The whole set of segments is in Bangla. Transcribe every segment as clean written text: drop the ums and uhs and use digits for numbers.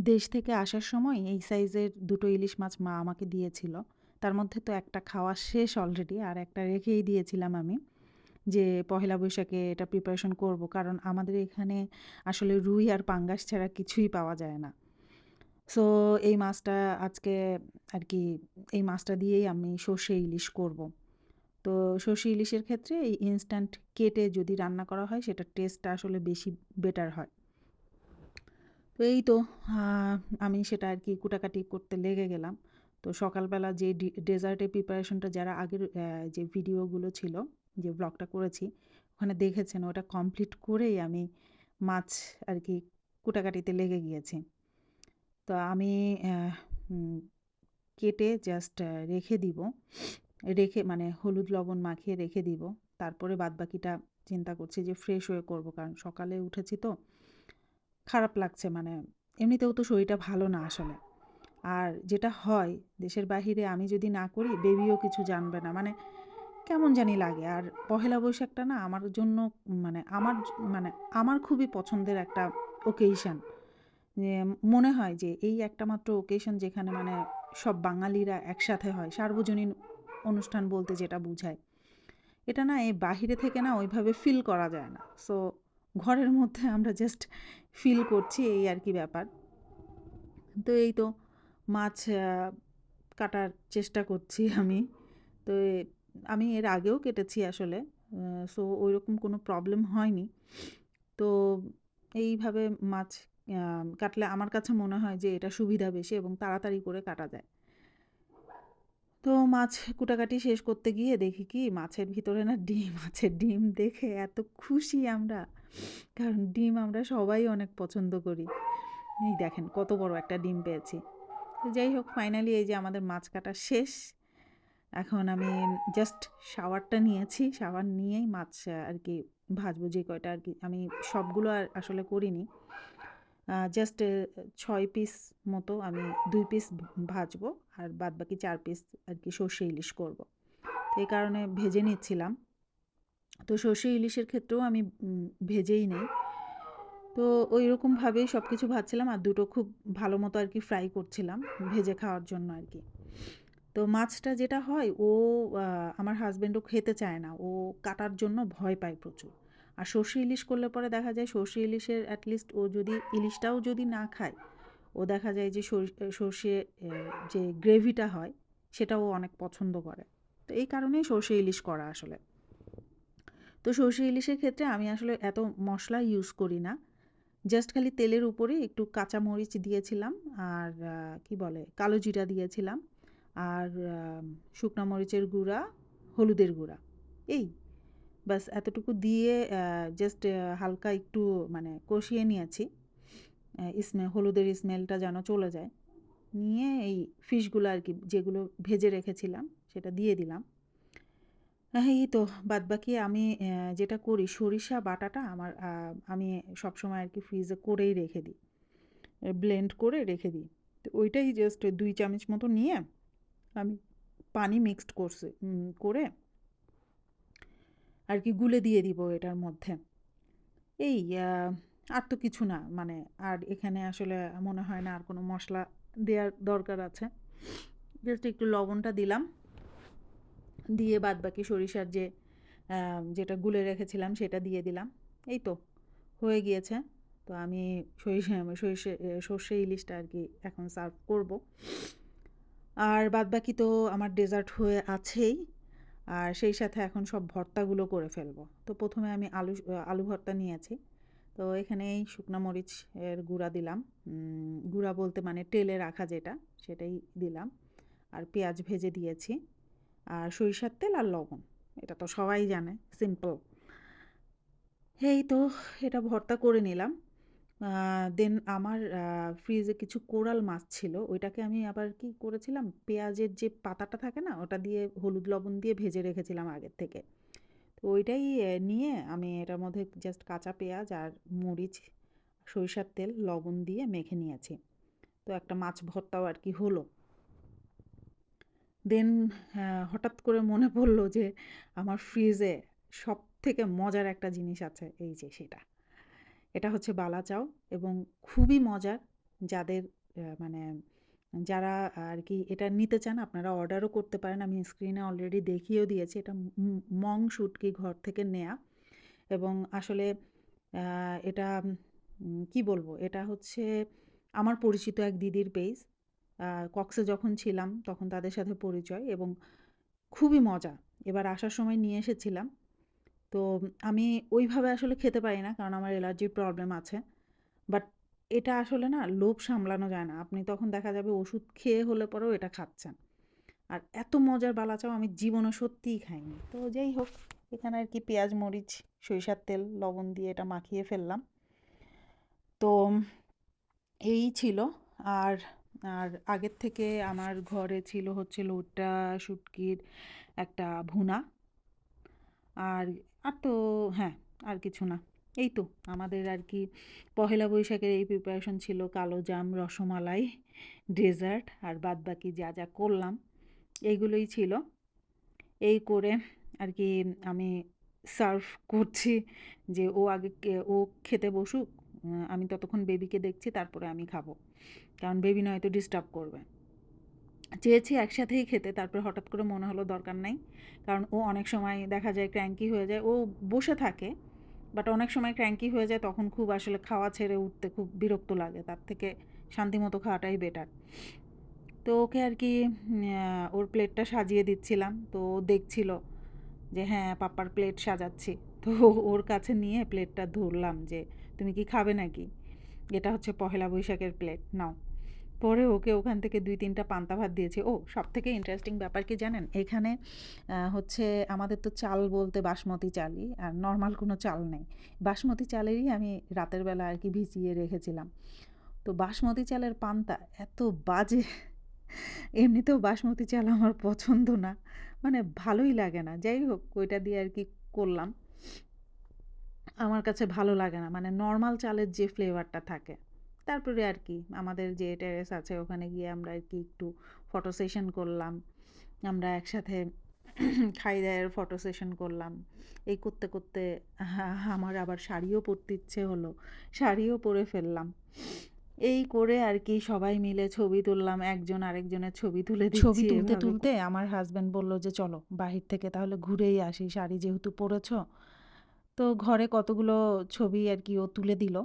দেশ থেকে আসার সময় এই সাইজের ২ টো ইলিশ মাছ মা আমাকে দিয়েছিল। তার মধ্যে তো একটা খাওয়া শেষ অলরেডি, আর একটা রেখেই দিয়েছিলাম আমি। যে পহেলা বৈশাখে এটা প্রিপারেশন করব। কারণ আমাদের এখানে আসলে রুই আর পাঙ্গাস ছাড়া কিছুই পাওয়া যায় না। সো এই মাছটা আজকে আরকি এই মাছটা দিয়েই আমি সর্ষে ইলিশ করব। তো সর্ষে ইলিশের ক্ষেত্রে এই ইনস্ট্যান্ট কেটে যদি রান্না করা হয় সেটার টেস্টটা আসলে বেশি বেটার হয়। তো এই তো আ আমি সেটা আরকি কুটাকাটি করতে লেগে গেলাম। তো সকালবেলা যে ডেজার্টের প্রিপারেশনটা যারা আগের যে ভিডিওগুলো ছিল, যে ব্লগটা করেছি, ওখানে দেখেছেন ওটা কমপ্লিট করেই আমি মাছ আরকি কুটাকাটিতে লেগে গিয়েছি। তো আমি অ্যা উম কেটে জাস্ট রেখে দিব। রেখে মানে হলুদ লবণ মাখিয়ে রেখে দিব। তারপরে বাদবাকিটা চিন্তা করছি যে ফ্রেশ হয়ে করব। কারণ সকালে উঠেছি তো খারাপ লাগছে, মানে এমনিতেও তো শরীরটা ভালো না আসলে। আর যেটা হয় দেশের বাহিরে আমি যদি না করি বেবিও কিছু জানবে না। মানে কেমন জানি লাগে। আর পহেলা বৈশাখটা না আমার জন্য মানে মানে আমার খুবই পছন্দের একটা occasion। যে মনে হয় যে এই একটা মাত্র occasion যেখানে মানে সব বাঙালিরা একসাথে হয়। সার্বজনীন অনুষ্ঠান বলতে যেটা বুঝায়। এটা না এই বাহিরে থেকে না ওইভাবে ফিল করা যায় না। সো ঘরের মধ্যে আমরা জাস্ট ফিল করছি এই আর কি ব্যাপার। তো এই তো মাছ কাটার চেষ্টা করছি আমি। তো আমি এর আগেও কেটেছি আসলে। সো ওইরকম কোনো প্রবলেম হয়নি। তো এইভাবে মাছ আ কাটলে আমার কাছে মনে হয় যে এটা সুবিধা বেশি এবং তাড়াতাড়ি করে কাটা যায়। তো মাছ কুটাকাটি শেষ করতে গিয়ে দেখি কি মাছের ভিতরে না ডিম আছে। ডিম দেখে এত খুশি আমরা। কারণ ডিম আমরা সবাই অনেক পছন্দ করি। এই দেখেন কত বড় একটা ডিম পেয়েছি। তো যাই হোক ফাইনালি এই যে আমাদের মাছ কাটা শেষ। এখন আমি জাস্ট শাওয়ারটা নিয়েছি। শাওয়ার নিয়েই মাছ আর কি ভাজবো, যে কয়টা আর কি আমি সবগুলো আর আসলে করিনি। জাস্ট ৬ পিস মতো আমি ২ পিস ভাজবো আর বাদবাকি ৪ পিস আর কি সর্ষে ইলিশ করব। তো এই কারণে ভেজে নিচ্ছিলাম। তো সর্ষে ইলিশের ক্ষেত্রেও আমি ভেজেই নেই। তো ঐরকমভাবেই সবকিছু ভাজছিলাম আর দুটো খুব ভালো মতো আর কি ফ্রাই করছিলাম ভেজে খাওয়ার জন্য আর কি। তো মাছটা যেটা হয় ও আমার হাজবেন্ডও খেতে চায় না। ও কাটার জন্য ভয় পায় প্রচুর। আর সর্ষে ইলিশ করলে পরে দেখা যায় সর্ষে ইলিশের এট লিস্ট ও যদি ইলিশটাও যদি না খায়, ও দেখা যায় যে সর্ষে যে গ্রেভিটা হয় সেটাও অনেক পছন্দ করে। তো এই কারণেই সর্ষে ইলিশ করা আসলে। তো সর্ষে ইলিশের ক্ষেত্রে আমি আসলে এত মসলা ইউজ করি না। জাস্ট খালি তেলের উপরে একটু কাঁচা মরিচ দিয়েছিলাম আর কি বলে কালো জিরা দিয়েছিলাম আর শুকনা মরিচের গুঁড়া, হলুদের গুঁড়া, এই ব্যাস এতটুকু দিয়ে জাস্ট হালকা একটু মানে কষিয়ে নিয়েছি। হলুদের স্মেলটা যেন চলে যায়। নিয়ে এই ফিশগুলো আর কি যেগুলো ভেজে রেখেছিলাম সেটা দিয়ে দিলাম। এই তো বাদবাকি আমি যেটা করি সরিষা বাটাটা আমি সবসময় আর কি ফ্রিজে করেই রেখে দিই। ব্লেন্ড করে রেখে দিই। তো ওইটাই জাস্ট ২ চামচ মতো নিয়ে আমি পানি মিক্সড করে আর কি গুলে দিয়ে দিব এটার মধ্যে। এই আর তো কিছু না, মানে আর এখানে আসলে মনে হয় না আর কোনো মসলা দেওয়ার দরকার আছে। জাস্ট একটু লবণটা দিলাম। দিয়ে বাদবাকি সরিষার যেটা গুলে রেখেছিলাম সেটা দিয়ে দিলাম। এই তো হয়ে গিয়েছে। তো আমি সর্ষে ইলিশটা আর কি এখন সার্ভ করব। আর বাদবাকি তো আমার ডেজার্ট হয়ে আছেই। আর সেই সাথে এখন সব ভর্তাগুলো করে ফেলবো। তো প্রথমে আমি আলু ভর্তা নিয়েছি। তো এখানে এই শুকনা মরিচ এর গুঁড়া দিলাম। গুঁড়া বলতে মানে তেলে রাখা যেটা, সেটাই দিলাম। আর পেঁয়াজ ভেজে দিয়েছি। আর সরিষার তেল আর লবণ। এটা তো সবাই জানে, সিম্পল। এই তো এটা ভর্তা করে নিলাম। দেন আমার ফ্রিজে কিছু কোরাল মাছ ছিল। ওইটাকে আমি আবার কি করেছিলাম, পেঁয়াজের যে পাতাটা থাকে না? ওটা দিয়ে হলুদ লবণ দিয়ে ভেজে রেখেছিলাম আগের থেকে। তো ওইটাই নিয়ে আমি এটার মধ্যে জাস্ট কাঁচা পেঁয়াজ আর মরিচ, সরিষার তেল, লবণ দিয়ে মেখে নিয়েছি। তো একটা মাছ ভর্তাও আর কি হলো। দেন হঠাৎ করে মনে পড়ল যে আমার ফ্রিজে সবথেকে মজার একটা জিনিস আছে, এই যে সেটা। এটা হচ্ছে বালাচাও এবং খুবই মজার। যাদের মানে যারা আর কি এটা নিতে চান আপনারা অর্ডারও করতে পারেন। আমি স্ক্রিনে অলরেডি দেখিয়েও দিয়েছি। এটা মং শুটকি ঘর থেকে নেয়া এবং আসলে এটা কি বলবো, এটা হচ্ছে আমার পরিচিত এক দিদির পেজ। কক্সে যখন ছিলাম তখন তাদের সাথে পরিচয় এবং খুবই মজা। এবার আসার সময় নিয়ে এসেছিলাম। তো আমি ওইভাবে আসলে খেতে পারি না, কারণ আমার অ্যালার্জির প্রবলেম আছে। বাট এটা আসলে না লোভ সামলানো যায় না। আপনি তখন দেখা যাবে ওষুধ খেয়ে হলে পরেও এটা খাচ্ছেন। আর এত মজার বালাচাও আমি জীবনে সত্যিই খাইনি। তো যাই হোক, এখানে আর কি পেঁয়াজ, মরিচ, সরিষার তেল, লবণ দিয়ে এটা মাখিয়ে ফেললাম। তো এই ছিল। আর আর আগের থেকে আমার ঘরে ছিল হচ্ছে লউটা শুটকির একটা ভুনা। আর আর তো হ্যাঁ, আর কিছু না। এই তো আমাদের আর কি পহেলা বৈশাখের এই প্রিপারেশন ছিল, কালোজাম, রসমালাই, ডেজার্ট আর বাদবাকি যা যা করলাম এইগুলোই ছিল। এই করে আর কি আমি সার্ভ করছি যে ও আগে ও খেতে বসুক, আমি ততক্ষণ বেবিকে দেখছি, তারপরে আমি খাবো, কারণ বেবি নয়তো ডিস্টার্ব করবে। চেয়েছি একসাথেই খেতে, তারপরে হঠাৎ করে মনে হলো দরকার নাই, কারণ ও অনেক সময় দেখা যায় ক্র্যাঙ্কি হয়ে যায়। ও বসে থাকে বাট অনেক সময় ক্র্যাঙ্কি হয়ে যায়, তখন খুব আসলে খাওয়া ছেড়ে উঠতে খুব বিরক্ত লাগে। তার থেকে শান্তিমতো খাওয়াটাই বেটার। তো ওকে আর কি ওর প্লেটটা সাজিয়ে দিচ্ছিলাম। তো ও দেখছিল যে হ্যাঁ পাপ্পার প্লেট সাজাচ্ছি। তো ওর কাছে নিয়ে প্লেটটা ধরলাম যে তুমি কি খাবে নাকি, এটা হচ্ছে পহেলা বৈশাখের প্লেট, নাও। পরে ওকে ওখান থেকে ২-৩টা পান্তা ভাত দিয়েছি। ও সবথেকে ইন্টারেস্টিং ব্যাপার কি জানেন? এখানে হচ্ছে আমাদের তো চাল বলতে বাসমতি চালই, আর নরমাল কোনো চাল নেই। বাসমতি চালেরই আমি রাতের বেলা আর কি ভিজিয়ে রেখেছিলাম। তো বাসমতি চালের পান্তা এত বাজে! এমনিতেও বাসমতি চাল আমার পছন্দ না। মানে ভালোই লাগে না। যাই হোক, ওইটা দিয়ে আর কি করলাম। আমার কাছে ভালো লাগে না। মানে নরমাল চালের যে ফ্লেভারটা থাকে। তারপরে আর কি আমাদের যে টেরেস আছে ওখানে গিয়ে আমরা আর কি একটু ফটো সেশন করলাম। আমরা একসাথে খাই-দাইয়ের ফটো সেশন করলাম। এই করতে, করতে আমার আবার শাড়িও পরতে ইচ্ছে হলো। শাড়িও পরে ফেললাম। এই করে আর কি সবাই মিলে ছবি তুললাম। একজন আরেকজনের ছবি তুলে দিচ্ছি ছবি তুলতে, এভাবে তুলতে আমার হাসব্যান্ড বলল যে, "চলো বাহির থেকে তাহলে ঘুরেই আসি। শাড়ি যেহেতু পরেছ।" তো ঘরে কতগুলো ছবি আর কি ও তুলে দিল।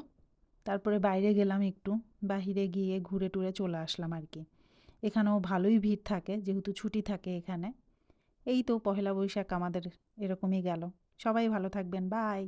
তারপরে বাইরে গেলাম একটু। বাহিরে গিয়ে ঘুরে টুরে চলে আসলাম আর কি। এখানেও ভালোই ভিড় থাকে যেহেতু ছুটি থাকে এখানে। এই তো পহেলা বৈশাখ আমাদের এরকমই গেল। সবাই ভালো থাকবেন। বাই।